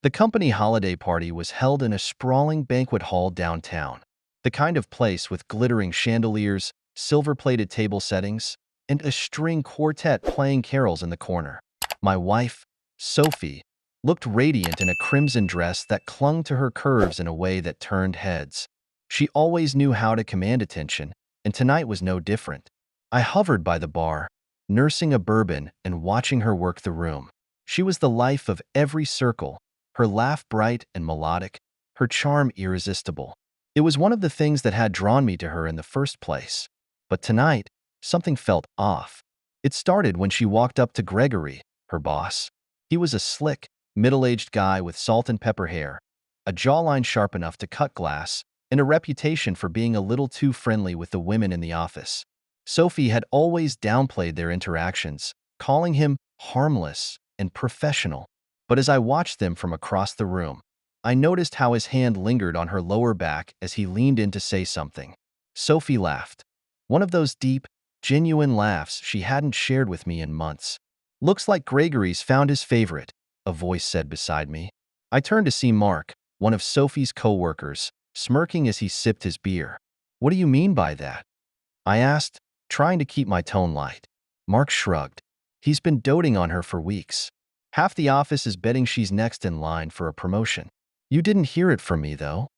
The company holiday party was held in a sprawling banquet hall downtown, the kind of place with glittering chandeliers, silver-plated table settings, and a string quartet playing carols in the corner. My wife, Sophie, looked radiant in a crimson dress that clung to her curves in a way that turned heads. She always knew how to command attention, and tonight was no different. I hovered by the bar, nursing a bourbon and watching her work the room. She was the life of every circle, her laugh bright and melodic, her charm irresistible. It was one of the things that had drawn me to her in the first place. But tonight, something felt off. It started when she walked up to Gregory, her boss. He was a slick, middle-aged guy with salt and pepper hair, a jawline sharp enough to cut glass, and a reputation for being a little too friendly with the women in the office. Sophie had always downplayed their interactions, calling him harmless and professional. But as I watched them from across the room, I noticed how his hand lingered on her lower back as he leaned in to say something. Sophie laughed. One of those deep, genuine laughs she hadn't shared with me in months. "Looks like Gregory's found his favorite," a voice said beside me. I turned to see Mark, one of Sophie's co-workers, smirking as he sipped his beer. "What do you mean by that?" I asked, trying to keep my tone light. Mark shrugged. "He's been doting on her for weeks. Half the office is betting she's next in line for a promotion. You didn't hear it from me, though."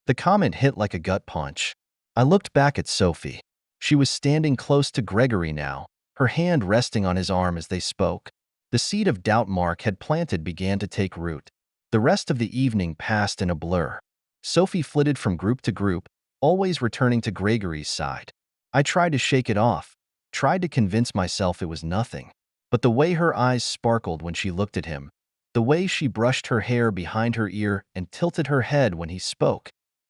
The comment hit like a gut punch. I looked back at Sophie. She was standing close to Gregory now, her hand resting on his arm as they spoke. The seed of doubt Mark had planted began to take root. The rest of the evening passed in a blur. Sophie flitted from group to group, always returning to Gregory's side. I tried to shake it off, tried to convince myself it was nothing. But the way her eyes sparkled when she looked at him, the way she brushed her hair behind her ear and tilted her head when he spoke,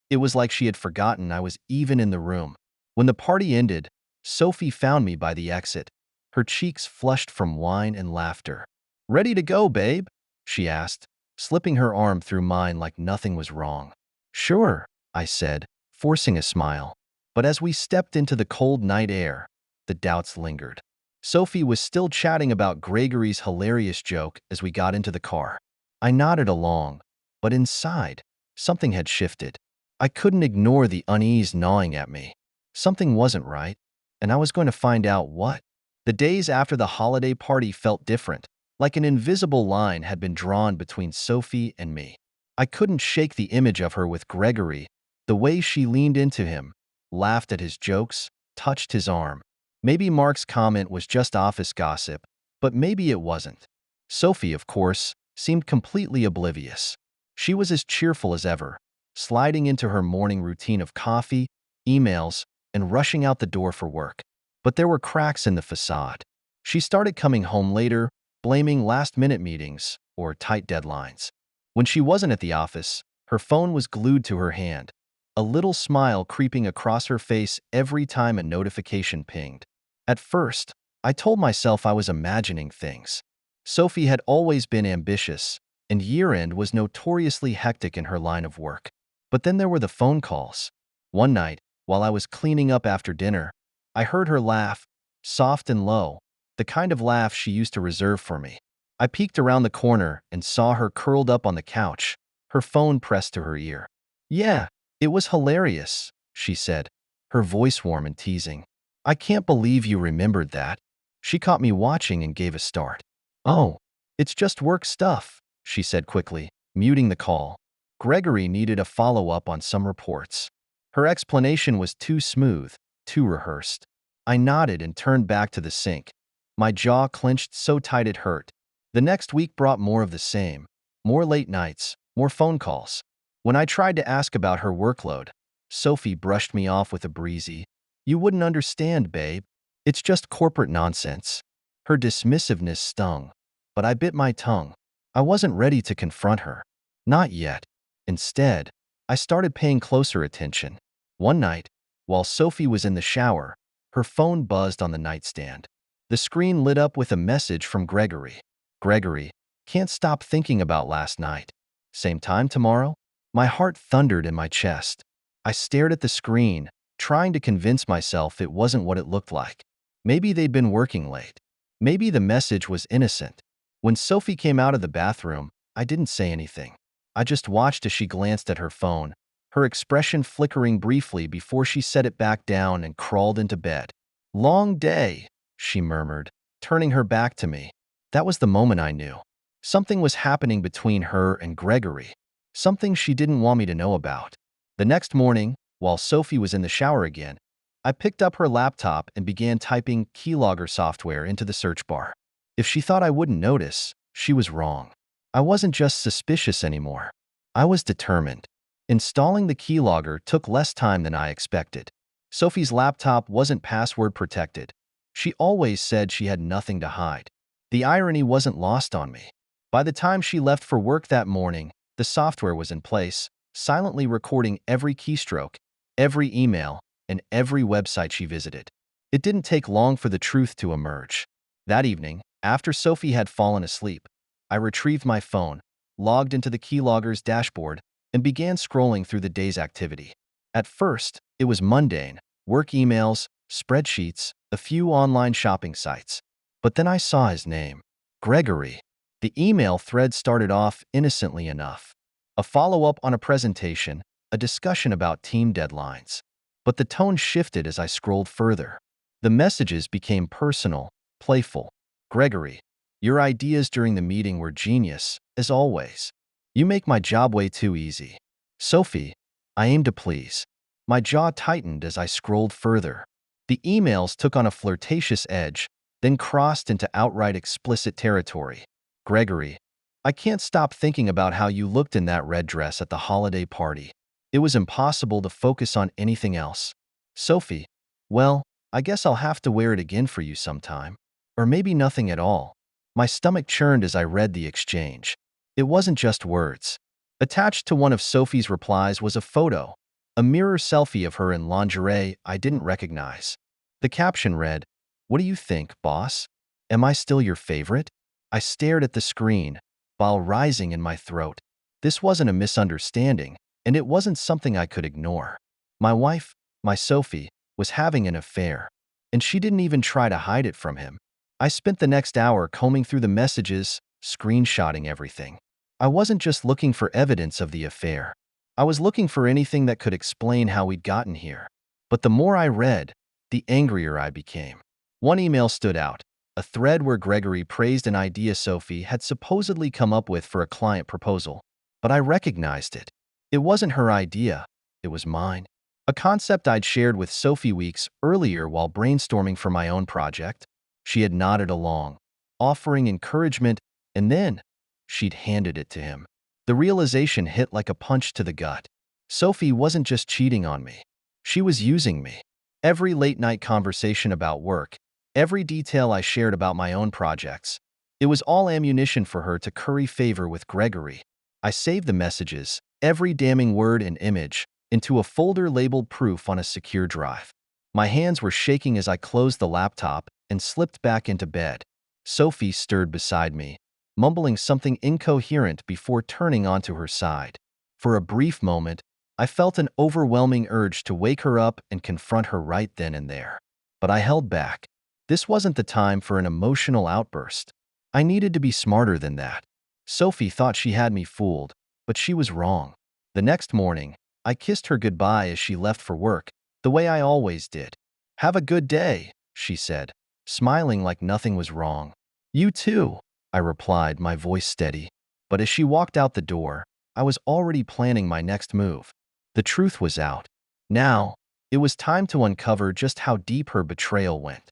it was like she had forgotten I was even in the room. When the party ended, Sophie found me by the exit, her cheeks flushed from wine and laughter. "Ready to go, babe?" she asked, slipping her arm through mine like nothing was wrong. "Sure," I said, forcing a smile. But as we stepped into the cold night air, the doubts lingered. Sophie was still chatting about Gregory's hilarious joke as we got into the car. I nodded along, but inside, something had shifted. I couldn't ignore the unease gnawing at me. Something wasn't right, and I was going to find out what. The days after the holiday party felt different, like an invisible line had been drawn between Sophie and me. I couldn't shake the image of her with Gregory, the way she leaned into him, laughed at his jokes, touched his arm. Maybe Mark's comment was just office gossip, but maybe it wasn't. Sophie, of course, seemed completely oblivious. She was as cheerful as ever, sliding into her morning routine of coffee, emails, and rushing out the door for work. But there were cracks in the facade. She started coming home later, blaming last-minute meetings or tight deadlines. When she wasn't at the office, her phone was glued to her hand, a little smile creeping across her face every time a notification pinged. At first, I told myself I was imagining things. Sophie had always been ambitious, and year-end was notoriously hectic in her line of work. But then there were the phone calls. One night, while I was cleaning up after dinner, I heard her laugh, soft and low, the kind of laugh she used to reserve for me. I peeked around the corner and saw her curled up on the couch, her phone pressed to her ear. "Yeah, it was hilarious," she said, her voice warm and teasing. "I can't believe you remembered that." She caught me watching and gave a start. "Oh, it's just work stuff," she said quickly, muting the call. Gregory needed a follow-up on some reports. Her explanation was too smooth, too rehearsed. I nodded and turned back to the sink. My jaw clenched so tight it hurt. The next week brought more of the same. More late nights, more phone calls. When I tried to ask about her workload, Sophie brushed me off with a breezy, "You wouldn't understand, babe. It's just corporate nonsense." Her dismissiveness stung, but I bit my tongue. I wasn't ready to confront her. Not yet. Instead, I started paying closer attention. One night, while Sophie was in the shower, her phone buzzed on the nightstand. The screen lit up with a message from Gregory. "Gregory, can't stop thinking about last night. Same time tomorrow?" My heart thundered in my chest. I stared at the screen, trying to convince myself it wasn't what it looked like. Maybe they'd been working late. Maybe the message was innocent. When Sophie came out of the bathroom, I didn't say anything. I just watched as she glanced at her phone, her expression flickering briefly before she set it back down and crawled into bed. "Long day," she murmured, turning her back to me. That was the moment I knew. Something was happening between her and Gregory. Something she didn't want me to know about. The next morning, while Sophie was in the shower again, I picked up her laptop and began typing keylogger software into the search bar. If she thought I wouldn't notice, she was wrong. I wasn't just suspicious anymore. I was determined. Installing the keylogger took less time than I expected. Sophie's laptop wasn't password protected. She always said she had nothing to hide. The irony wasn't lost on me. By the time she left for work that morning, the software was in place, silently recording every keystroke, every email, and every website she visited. It didn't take long for the truth to emerge. That evening, after Sophie had fallen asleep, I retrieved my phone, logged into the keylogger's dashboard, and began scrolling through the day's activity. At first, it was mundane: work emails, spreadsheets, a few online shopping sites. But then I saw his name: Gregory. The email thread started off innocently enough. A follow-up on a presentation, a discussion about team deadlines. But the tone shifted as I scrolled further. The messages became personal, playful. "Gregory, your ideas during the meeting were genius, as always. You make my job way too easy." "Sophie, I aim to please." My jaw tightened as I scrolled further. The emails took on a flirtatious edge, then crossed into outright explicit territory. "Gregory, I can't stop thinking about how you looked in that red dress at the holiday party. It was impossible to focus on anything else." "Sophie, well, I guess I'll have to wear it again for you sometime. Or maybe nothing at all." My stomach churned as I read the exchange. It wasn't just words. Attached to one of Sophie's replies was a photo, a mirror selfie of her in lingerie I didn't recognize. The caption read, "What do you think, boss? Am I still your favorite?" I stared at the screen, bile rising in my throat. This wasn't a misunderstanding, and it wasn't something I could ignore. My wife, my Sophie, was having an affair, and she didn't even try to hide it from him. I spent the next hour combing through the messages, screenshotting everything. I wasn't just looking for evidence of the affair. I was looking for anything that could explain how we'd gotten here. But the more I read, the angrier I became. One email stood out, a thread where Gregory praised an idea Sophie had supposedly come up with for a client proposal. But I recognized it. It wasn't her idea, it was mine. A concept I'd shared with Sophie weeks earlier while brainstorming for my own project. She had nodded along, offering encouragement, and then she'd handed it to him. The realization hit like a punch to the gut. Sophie wasn't just cheating on me. She was using me. Every late-night conversation about work, every detail I shared about my own projects, it was all ammunition for her to curry favor with Gregory. I saved the messages, every damning word and image, into a folder labeled proof on a secure drive. My hands were shaking as I closed the laptop and slipped back into bed. Sophie stirred beside me, mumbling something incoherent before turning onto her side. For a brief moment, I felt an overwhelming urge to wake her up and confront her right then and there. But I held back. This wasn't the time for an emotional outburst. I needed to be smarter than that. Sophie thought she had me fooled, but she was wrong. The next morning, I kissed her goodbye as she left for work, the way I always did. "Have a good day," she said, smiling like nothing was wrong. "You too," I replied, my voice steady. But as she walked out the door, I was already planning my next move. The truth was out. Now, it was time to uncover just how deep her betrayal went.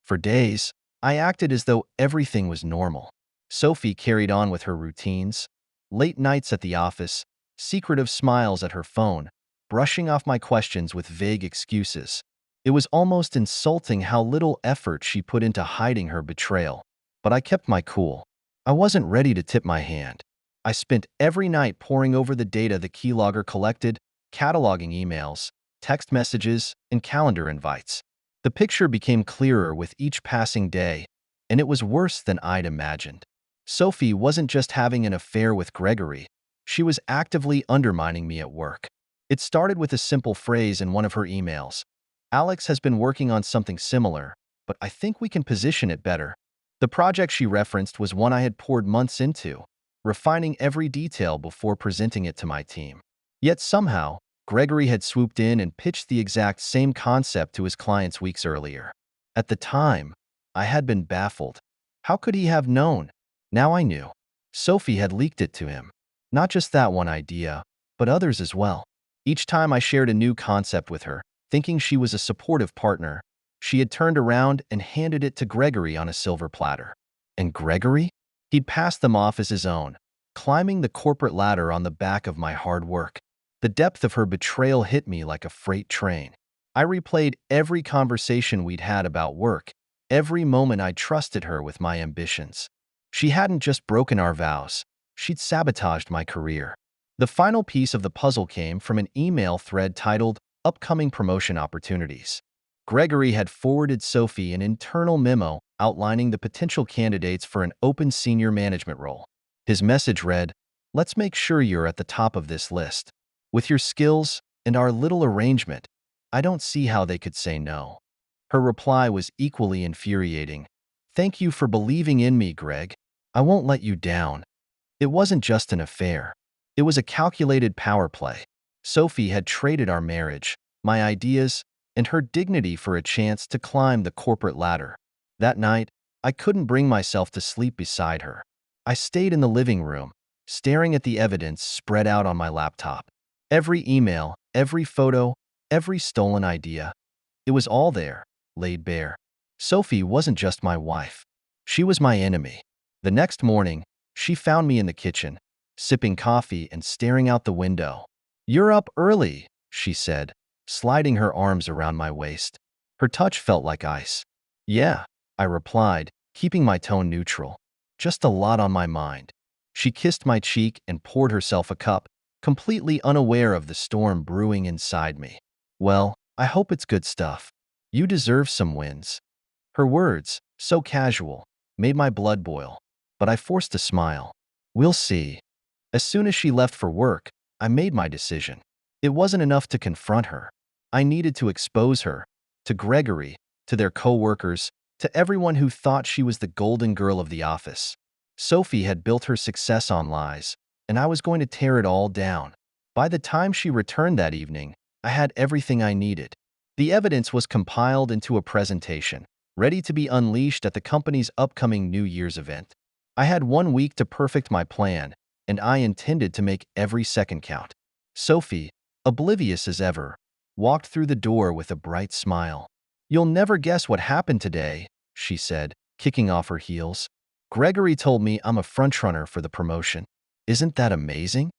For days, I acted as though everything was normal. Sophie carried on with her routines, late nights at the office, secretive smiles at her phone, brushing off my questions with vague excuses. It was almost insulting how little effort she put into hiding her betrayal. But I kept my cool. I wasn't ready to tip my hand. I spent every night poring over the data the keylogger collected, cataloging emails, text messages, and calendar invites. The picture became clearer with each passing day, and it was worse than I'd imagined. Sophie wasn't just having an affair with Gregory. She was actively undermining me at work. It started with a simple phrase in one of her emails: "Alex has been working on something similar, but I think we can position it better." The project she referenced was one I had poured months into. refining every detail before presenting it to my team. Yet somehow, Gregory had swooped in and pitched the exact same concept to his clients weeks earlier. At the time, I had been baffled. How could he have known? Now I knew. Sophie had leaked it to him. Not just that one idea, but others as well. Each time I shared a new concept with her, thinking she was a supportive partner, she had turned around and handed it to Gregory on a silver platter. And Gregory? He'd passed them off as his own, climbing the corporate ladder on the back of my hard work. The depth of her betrayal hit me like a freight train. I replayed every conversation we'd had about work, every moment I trusted her with my ambitions. She hadn't just broken our vows, she'd sabotaged my career. The final piece of the puzzle came from an email thread titled Upcoming Promotion Opportunities. Gregory had forwarded Sophie an internal memo outlining the potential candidates for an open senior management role. His message read, "Let's make sure you're at the top of this list. With your skills and our little arrangement, I don't see how they could say no." Her reply was equally infuriating. "Thank you for believing in me, Greg. I won't let you down." It wasn't just an affair. It was a calculated power play. Sophie had traded our marriage, my ideas, and her dignity for a chance to climb the corporate ladder. That night, I couldn't bring myself to sleep beside her. I stayed in the living room, staring at the evidence spread out on my laptop. Every email, every photo, every stolen idea. It was all there, laid bare. Sophie wasn't just my wife. She was my enemy. The next morning, she found me in the kitchen, sipping coffee and staring out the window. "You're up early," she said, sliding her arms around my waist. Her touch felt like ice. "Yeah," I replied, keeping my tone neutral. "Just a lot on my mind." She kissed my cheek and poured herself a cup, completely unaware of the storm brewing inside me. "Well, I hope it's good stuff. You deserve some wins." Her words, so casual, made my blood boil, but I forced a smile. "We'll see." As soon as she left for work, I made my decision. It wasn't enough to confront her. I needed to expose her, to Gregory, to their coworkers, to everyone who thought she was the golden girl of the office. Sophie had built her success on lies, and I was going to tear it all down. By the time she returned that evening, I had everything I needed. The evidence was compiled into a presentation, ready to be unleashed at the company's upcoming New Year's event. I had 1 week to perfect my plan, and I intended to make every second count. Sophie, oblivious as ever, walked through the door with a bright smile. "You'll never guess what happened today," she said, kicking off her heels. "Gregory told me I'm a frontrunner for the promotion. Isn't that amazing?"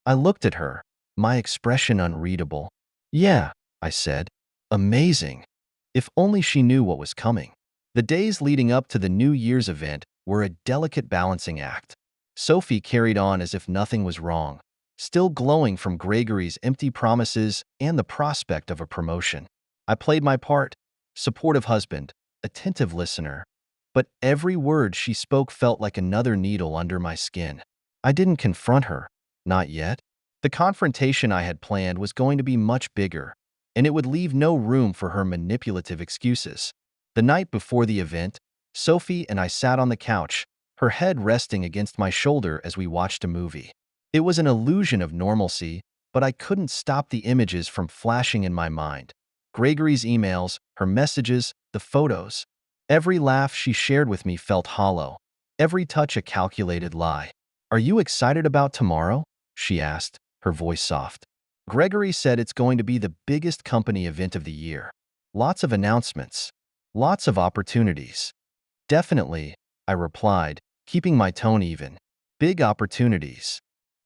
I looked at her, my expression unreadable. "Yeah," I said. "Amazing." If only she knew what was coming. The days leading up to the New Year's event were a delicate balancing act. Sophie carried on as if nothing was wrong, still glowing from Gregory's empty promises and the prospect of a promotion. I played my part, supportive husband, attentive listener, but every word she spoke felt like another needle under my skin. I didn't confront her, not yet. The confrontation I had planned was going to be much bigger, and it would leave no room for her manipulative excuses. The night before the event, Sophie and I sat on the couch, her head resting against my shoulder as we watched a movie. It was an illusion of normalcy, but I couldn't stop the images from flashing in my mind. Gregory's emails, her messages, the photos. Every laugh she shared with me felt hollow, every touch a calculated lie. "Are you excited about tomorrow?" she asked, her voice soft. "Gregory said it's going to be the biggest company event of the year. Lots of announcements. Lots of opportunities." "Definitely," I replied, keeping my tone even. "Big opportunities."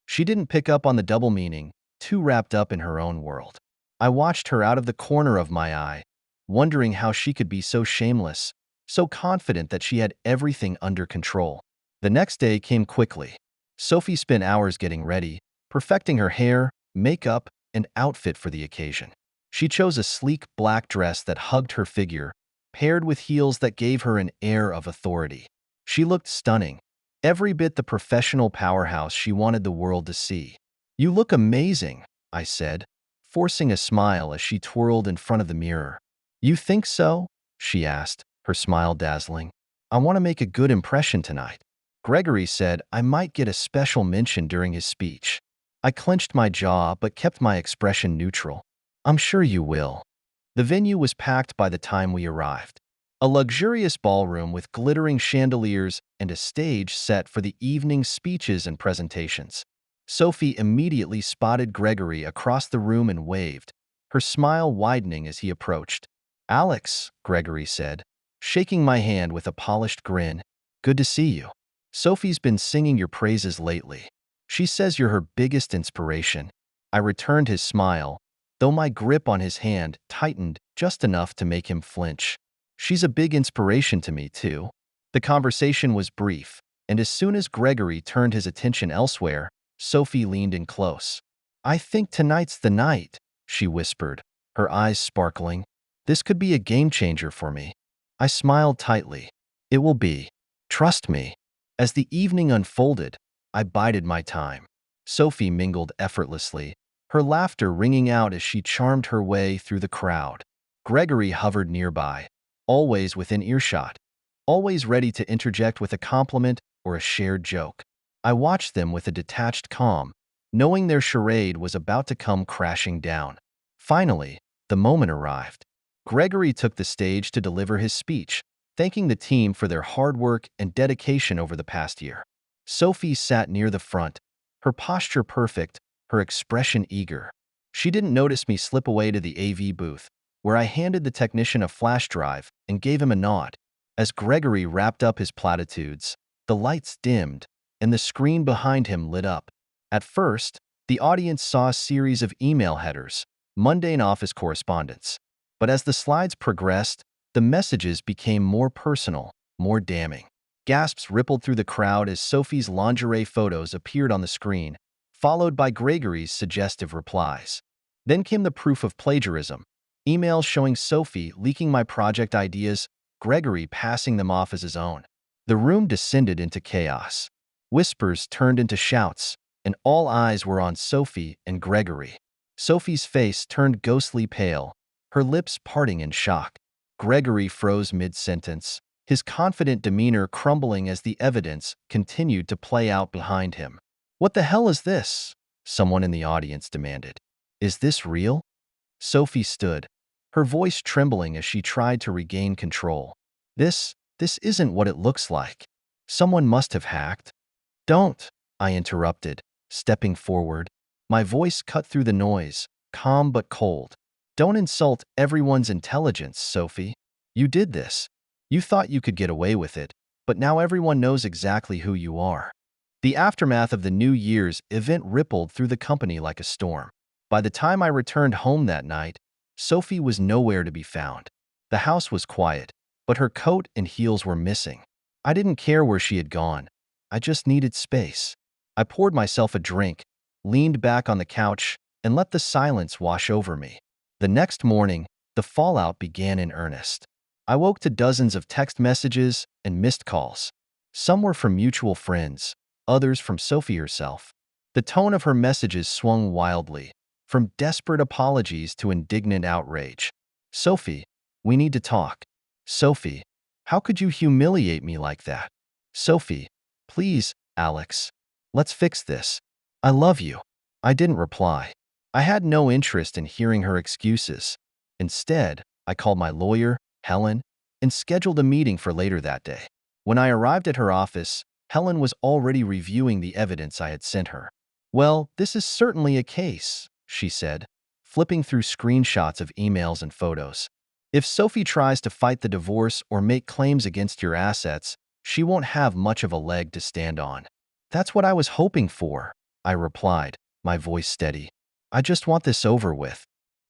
She didn't pick up on the double meaning, too wrapped up in her own world. I watched her out of the corner of my eye, wondering how she could be so shameless, so confident that she had everything under control. The next day came quickly. Sophie spent hours getting ready, perfecting her hair, makeup, and outfit for the occasion. She chose a sleek black dress that hugged her figure, paired with heels that gave her an air of authority. She looked stunning, every bit the professional powerhouse she wanted the world to see. "You look amazing," I said, forcing a smile as she twirled in front of the mirror. "You think so?" she asked, her smile dazzling. "I want to make a good impression tonight." Gregory said I might get a special mention during his speech. I clenched my jaw but kept my expression neutral. I'm sure you will. The venue was packed by the time we arrived. A luxurious ballroom with glittering chandeliers and a stage set for the evening's speeches and presentations. Sophie immediately spotted Gregory across the room and waved, her smile widening as he approached. "Alex," Gregory said, shaking my hand with a polished grin. "Good to see you. Sophie's been singing your praises lately. She says you're her biggest inspiration." I returned his smile, though my grip on his hand tightened just enough to make him flinch. "She's a big inspiration to me, too." The conversation was brief, and as soon as Gregory turned his attention elsewhere, Sophie leaned in close. "I think tonight's the night," she whispered, her eyes sparkling. "This could be a game changer for me." I smiled tightly. "It will be. Trust me." As the evening unfolded, I bided my time. Sophie mingled effortlessly, her laughter ringing out as she charmed her way through the crowd. Gregory hovered nearby, always within earshot, always ready to interject with a compliment or a shared joke. I watched them with a detached calm, knowing their charade was about to come crashing down. Finally, the moment arrived. Gregory took the stage to deliver his speech, thanking the team for their hard work and dedication over the past year. Sophie sat near the front, her posture perfect, her expression eager. She didn't notice me slip away to the AV booth, where I handed the technician a flash drive and gave him a nod. As Gregory wrapped up his platitudes, the lights dimmed, and the screen behind him lit up. At first, the audience saw a series of email headers, mundane office correspondence. But as the slides progressed, the messages became more personal, more damning. Gasps rippled through the crowd as Sophie's lingerie photos appeared on the screen, followed by Gregory's suggestive replies. Then came the proof of plagiarism, emails showing Sophie leaking my project ideas, Gregory passing them off as his own. The room descended into chaos. Whispers turned into shouts, and all eyes were on Sophie and Gregory. Sophie's face turned ghostly pale, her lips parting in shock. Gregory froze mid-sentence, his confident demeanor crumbling as the evidence continued to play out behind him. "What the hell is this?" someone in the audience demanded. "Is this real?" Sophie stood, her voice trembling as she tried to regain control. This isn't what it looks like. Someone must have hacked." "Don't," I interrupted, stepping forward. My voice cut through the noise, calm but cold. "Don't insult everyone's intelligence, Sophie. You did this. You thought you could get away with it, but now everyone knows exactly who you are." The aftermath of the New Year's event rippled through the company like a storm. By the time I returned home that night, Sophie was nowhere to be found. The house was quiet, but her coat and heels were missing. I didn't care where she had gone. I just needed space. I poured myself a drink, leaned back on the couch, and let the silence wash over me. The next morning, the fallout began in earnest. I woke to dozens of text messages and missed calls. Some were from mutual friends, others from Sophie herself. The tone of her messages swung wildly, from desperate apologies to indignant outrage. "Sophie, we need to talk." "Sophie, how could you humiliate me like that?" "Sophie, please, Alex. Let's fix this. I love you." I didn't reply. I had no interest in hearing her excuses. Instead, I called my lawyer, Helen, and scheduled a meeting for later that day. When I arrived at her office, Helen was already reviewing the evidence I had sent her. "Well, this is certainly a case," she said, flipping through screenshots of emails and photos. "If Sophie tries to fight the divorce or make claims against your assets, she won't have much of a leg to stand on." "That's what I was hoping for," I replied, my voice steady. "I just want this over with."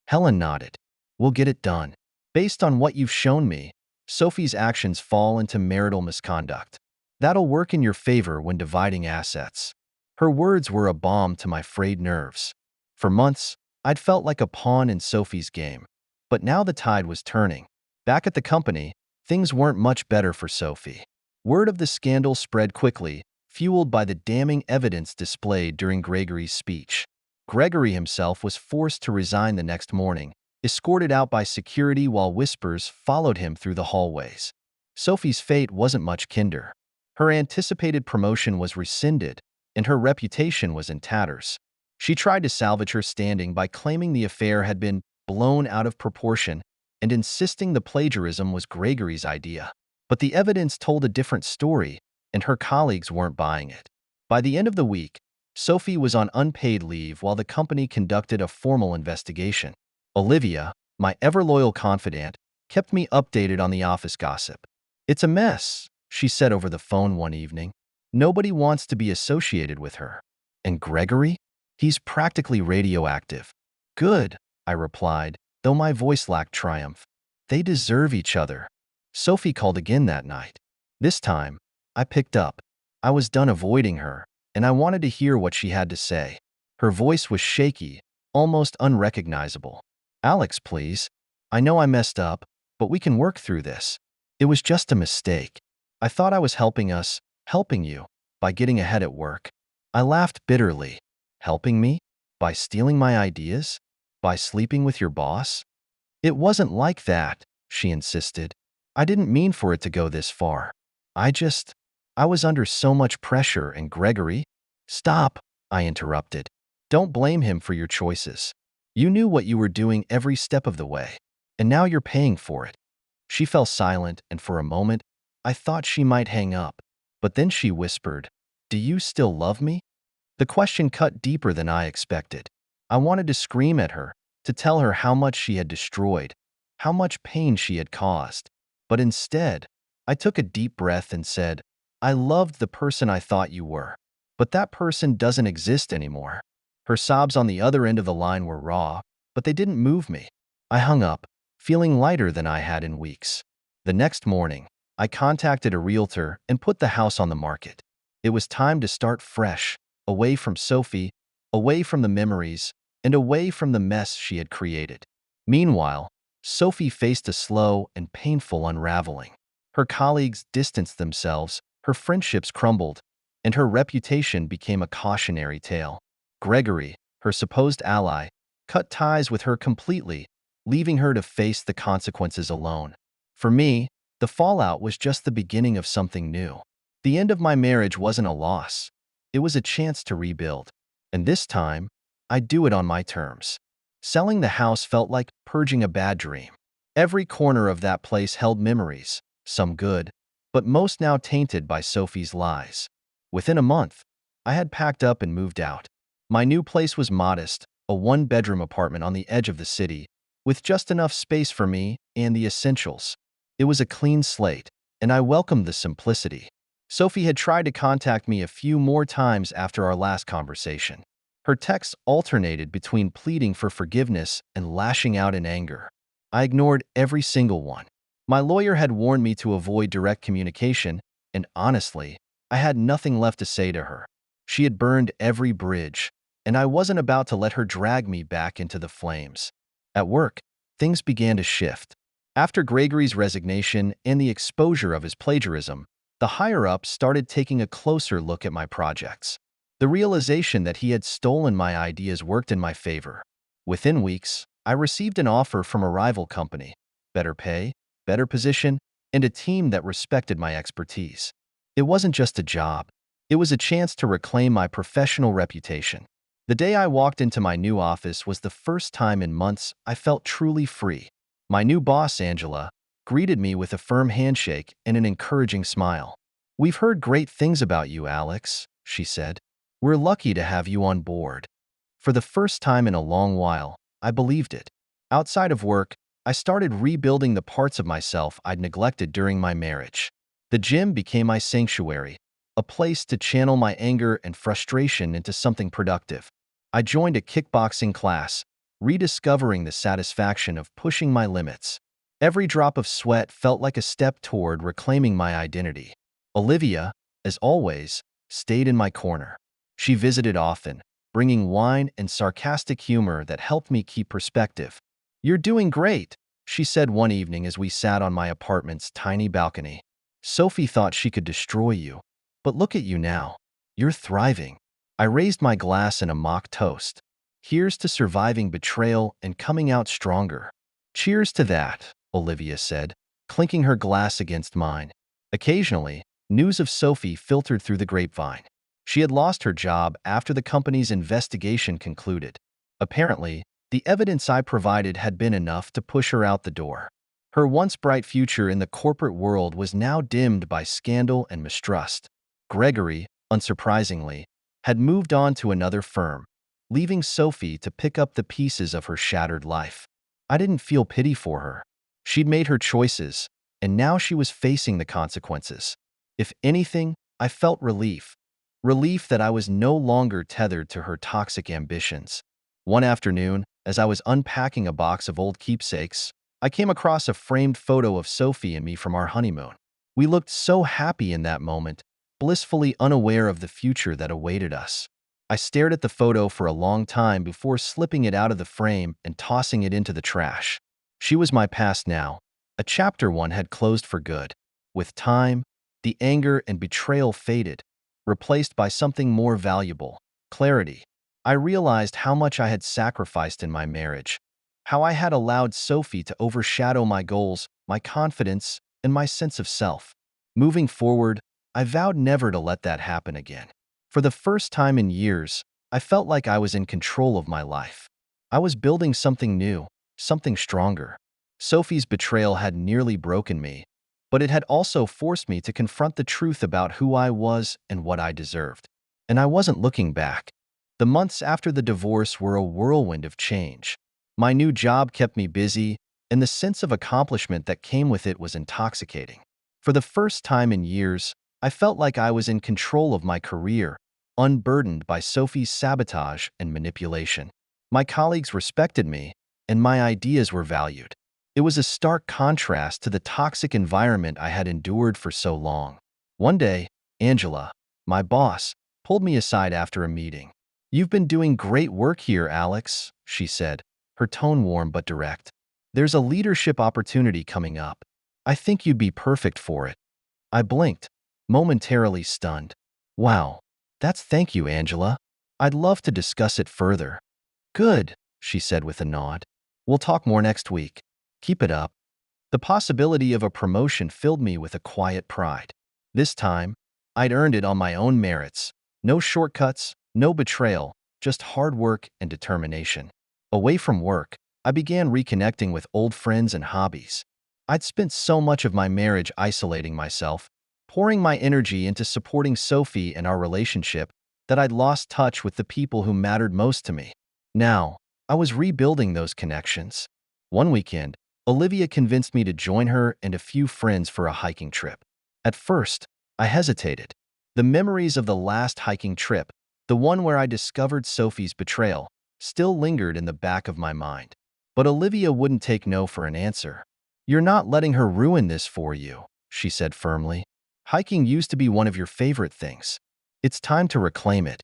Helen nodded. "We'll get it done. Based on what you've shown me, Sophie's actions fall into marital misconduct. That'll work in your favor when dividing assets." Her words were a balm to my frayed nerves. For months, I'd felt like a pawn in Sophie's game. But now the tide was turning. Back at the company, things weren't much better for Sophie. Word of the scandal spread quickly, fueled by the damning evidence displayed during Gregory's speech. Gregory himself was forced to resign the next morning, escorted out by security while whispers followed him through the hallways. Sophie's fate wasn't much kinder. Her anticipated promotion was rescinded, and her reputation was in tatters. She tried to salvage her standing by claiming the affair had been blown out of proportion and insisting the plagiarism was Gregory's idea. But the evidence told a different story, and her colleagues weren't buying it. By the end of the week, Sophie was on unpaid leave while the company conducted a formal investigation. Olivia, my ever-loyal confidant, kept me updated on the office gossip. "It's a mess," she said over the phone one evening. "Nobody wants to be associated with her. And Gregory? He's practically radioactive." "Good," I replied, though my voice lacked triumph. "They deserve each other." Sophie called again that night. This time, I picked up. I was done avoiding her, and I wanted to hear what she had to say. Her voice was shaky, almost unrecognizable. "Alex, please. I know I messed up, but we can work through this. It was just a mistake. I thought I was helping you, by getting ahead at work." I laughed bitterly. "Helping me? By stealing my ideas? By sleeping with your boss?" "It wasn't like that," she insisted. "I didn't mean for it to go this far. I was under so much pressure, and Gregory—" "Stop," I interrupted. "Don't blame him for your choices. You knew what you were doing every step of the way, and now you're paying for it." She fell silent, and for a moment, I thought she might hang up. But then she whispered, "Do you still love me?" The question cut deeper than I expected. I wanted to scream at her, to tell her how much she had destroyed, how much pain she had caused. But instead, I took a deep breath and said, "I loved the person I thought you were, but that person doesn't exist anymore." Her sobs on the other end of the line were raw, but they didn't move me. I hung up, feeling lighter than I had in weeks. The next morning, I contacted a realtor and put the house on the market. It was time to start fresh, away from Sophie, away from the memories, and away from the mess she had created. Meanwhile, Sophie faced a slow and painful unraveling. Her colleagues distanced themselves, her friendships crumbled, and her reputation became a cautionary tale. Gregory, her supposed ally, cut ties with her completely, leaving her to face the consequences alone. For me, the fallout was just the beginning of something new. The end of my marriage wasn't a loss. It was a chance to rebuild. And this time, I'd do it on my terms. Selling the house felt like purging a bad dream. Every corner of that place held memories, some good, but most now tainted by Sophie's lies. Within a month, I had packed up and moved out. My new place was modest, a one-bedroom apartment on the edge of the city, with just enough space for me and the essentials. It was a clean slate, and I welcomed the simplicity. Sophie had tried to contact me a few more times after our last conversation. Her texts alternated between pleading for forgiveness and lashing out in anger. I ignored every single one. My lawyer had warned me to avoid direct communication, and honestly, I had nothing left to say to her. She had burned every bridge, and I wasn't about to let her drag me back into the flames. At work, things began to shift. After Gregory's resignation and the exposure of his plagiarism, the higher-ups started taking a closer look at my projects. The realization that he had stolen my ideas worked in my favor. Within weeks, I received an offer from a rival company, better pay, better position, and a team that respected my expertise. It wasn't just a job. It was a chance to reclaim my professional reputation. The day I walked into my new office was the first time in months I felt truly free. My new boss, Angela, greeted me with a firm handshake and an encouraging smile. "We've heard great things about you, Alex," she said. "We're lucky to have you on board." For the first time in a long while, I believed it. Outside of work, I started rebuilding the parts of myself I'd neglected during my marriage. The gym became my sanctuary, a place to channel my anger and frustration into something productive. I joined a kickboxing class, rediscovering the satisfaction of pushing my limits. Every drop of sweat felt like a step toward reclaiming my identity. Olivia, as always, stayed in my corner. She visited often, bringing wine and sarcastic humor that helped me keep perspective. "You're doing great," she said one evening as we sat on my apartment's tiny balcony. "Sophie thought she could destroy you, but look at you now. You're thriving." I raised my glass in a mock toast. "Here's to surviving betrayal and coming out stronger." "Cheers to that," Olivia said, clinking her glass against mine. Occasionally, News of Sophie filtered through the grapevine. She had lost her job after the company's investigation concluded. Apparently, the evidence I provided had been enough to push her out the door. Her once bright future in the corporate world was now dimmed by scandal and mistrust. Gregory, unsurprisingly, had moved on to another firm, leaving Sophie to pick up the pieces of her shattered life. I didn't feel pity for her. She'd made her choices, and now she was facing the consequences. If anything, I felt relief. Relief that I was no longer tethered to her toxic ambitions. One afternoon, as I was unpacking a box of old keepsakes, I came across a framed photo of Sophie and me from our honeymoon. We looked so happy in that moment, blissfully unaware of the future that awaited us. I stared at the photo for a long time before slipping it out of the frame and tossing it into the trash. She was my past now. A chapter one had closed for good. With time, the anger and betrayal faded, replaced by something more valuable: clarity. I realized how much I had sacrificed in my marriage, how I had allowed Sophie to overshadow my goals, my confidence, and my sense of self. Moving forward, I vowed never to let that happen again. For the first time in years, I felt like I was in control of my life. I was building something new, something stronger. Sophie's betrayal had nearly broken me, but it had also forced me to confront the truth about who I was and what I deserved. And I wasn't looking back. The months after the divorce were a whirlwind of change. My new job kept me busy, and the sense of accomplishment that came with it was intoxicating. For the first time in years, I felt like I was in control of my career, unburdened by Sophie's sabotage and manipulation. My colleagues respected me, and my ideas were valued. It was a stark contrast to the toxic environment I had endured for so long. One day, Angela, my boss, pulled me aside after a meeting. "You've been doing great work here, Alex," she said, her tone warm but direct. "There's a leadership opportunity coming up. I think you'd be perfect for it." I blinked, momentarily stunned. "Wow, thank you, Angela. I'd love to discuss it further." "Good," she said with a nod. "We'll talk more next week. Keep it up." The possibility of a promotion filled me with a quiet pride. This time, I'd earned it on my own merits. No shortcuts, no betrayal, just hard work and determination. Away from work, I began reconnecting with old friends and hobbies. I'd spent so much of my marriage isolating myself, pouring my energy into supporting Sophie and our relationship, that I'd lost touch with the people who mattered most to me. Now, I was rebuilding those connections. One weekend, Olivia convinced me to join her and a few friends for a hiking trip. At first, I hesitated. The memories of the last hiking trip, the one where I discovered Sophie's betrayal, still lingered in the back of my mind. But Olivia wouldn't take no for an answer. "You're not letting her ruin this for you," she said firmly. "Hiking used to be one of your favorite things. It's time to reclaim it."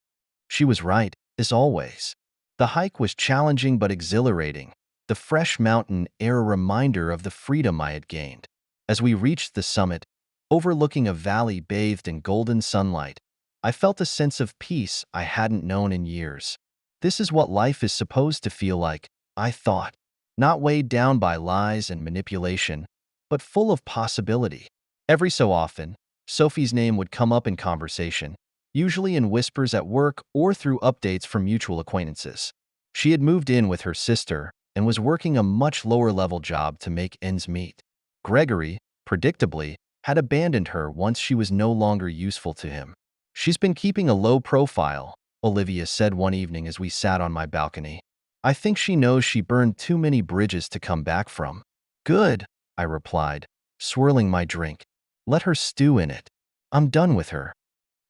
She was right, as always. The hike was challenging but exhilarating, the fresh mountain air a reminder of the freedom I had gained. As we reached the summit, overlooking a valley bathed in golden sunlight, I felt a sense of peace I hadn't known in years. This is what life is supposed to feel like, I thought. Not weighed down by lies and manipulation, but full of possibility. Every so often, Sophie's name would come up in conversation, usually in whispers at work or through updates from mutual acquaintances. She had moved in with her sister and was working a much lower-level job to make ends meet. Gregory, predictably, had abandoned her once she was no longer useful to him. "She's been keeping a low profile," Olivia said one evening as we sat on my balcony. "I think she knows she burned too many bridges to come back from." "Good," I replied, swirling my drink. "Let her stew in it. I'm done with her."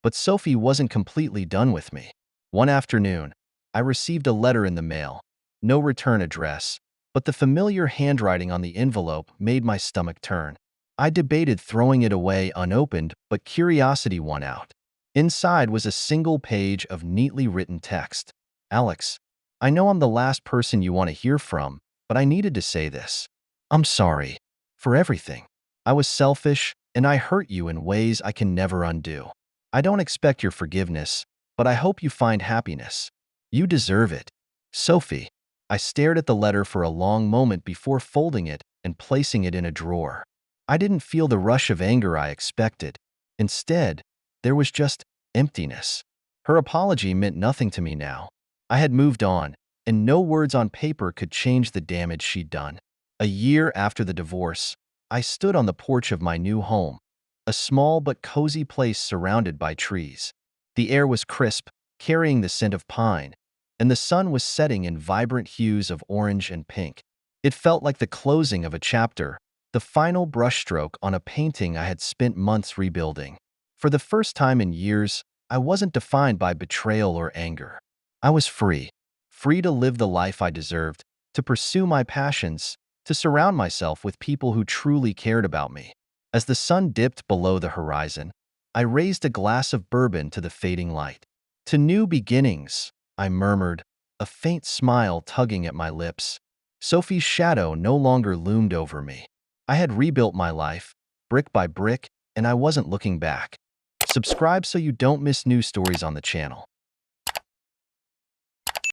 But Sophie wasn't completely done with me. One afternoon, I received a letter in the mail. No return address, but the familiar handwriting on the envelope made my stomach turn. I debated throwing it away unopened, but curiosity won out. Inside was a single page of neatly written text. "Alex, I know I'm the last person you want to hear from, but I needed to say this. I'm sorry for everything. I was selfish, and I hurt you in ways I can never undo. I don't expect your forgiveness, but I hope you find happiness. You deserve it. Sophie." I stared at the letter for a long moment before folding it and placing it in a drawer. I didn't feel the rush of anger I expected. Instead, there was just emptiness. Her apology meant nothing to me now. I had moved on, and no words on paper could change the damage she'd done. A year after the divorce, I stood on the porch of my new home, a small but cozy place surrounded by trees. The air was crisp, carrying the scent of pine, and the sun was setting in vibrant hues of orange and pink. It felt like the closing of a chapter, the final brushstroke on a painting I had spent months rebuilding. For the first time in years, I wasn't defined by betrayal or anger. I was free, free to live the life I deserved, to pursue my passions, to surround myself with people who truly cared about me. As the sun dipped below the horizon, I raised a glass of bourbon to the fading light. To new beginnings, I murmured, a faint smile tugging at my lips. Sophie's shadow no longer loomed over me. I had rebuilt my life, brick by brick, and I wasn't looking back. Subscribe so you don't miss new stories on the channel.